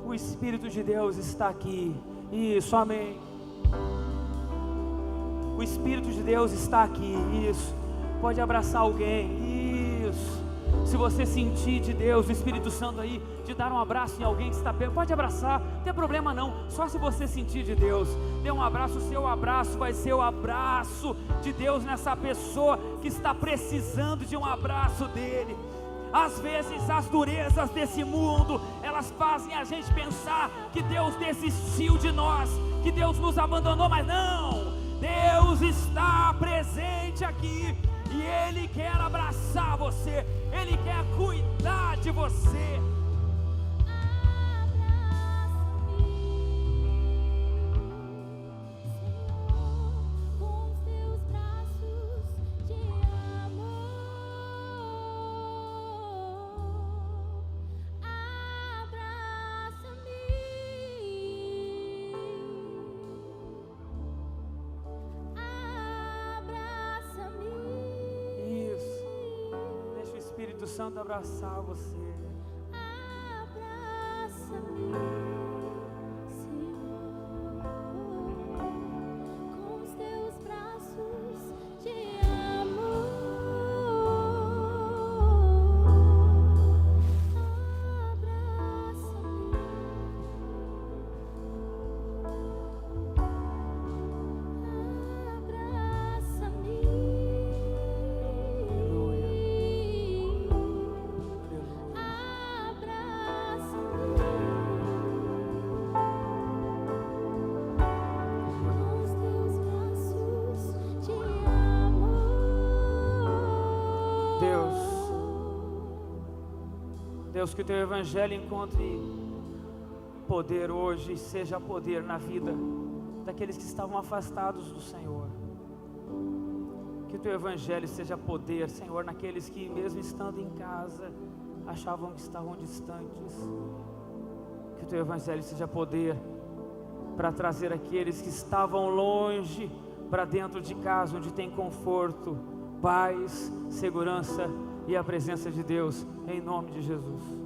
O Espírito de Deus está aqui. Isso, amém. O Espírito de Deus está aqui. Isso, pode abraçar alguém. Isso. Se você sentir de Deus, o Espírito Santo aí, de dar um abraço em alguém que está perto, pode abraçar, não tem problema não. Só se você sentir de Deus, dê um abraço. O seu abraço vai ser o abraço de Deus nessa pessoa que está precisando de um abraço dele. Às vezes as durezas desse mundo, elas fazem a gente pensar que Deus desistiu de nós, que Deus nos abandonou, mas não. Deus está presente aqui e Ele quer abraçar você, Ele quer cuidar de você. Santo abraçar você. Abraça-me, Senhor, com os teus braços de amor. Abraça-me. Deus, que o Teu Evangelho encontre poder hoje, seja poder na vida daqueles que estavam afastados do Senhor. Que o Teu Evangelho seja poder, Senhor, naqueles que mesmo estando em casa, achavam que estavam distantes. Que o Teu Evangelho seja poder para trazer aqueles que estavam longe para dentro de casa, onde tem conforto, paz, segurança e a presença de Deus, em nome de Jesus.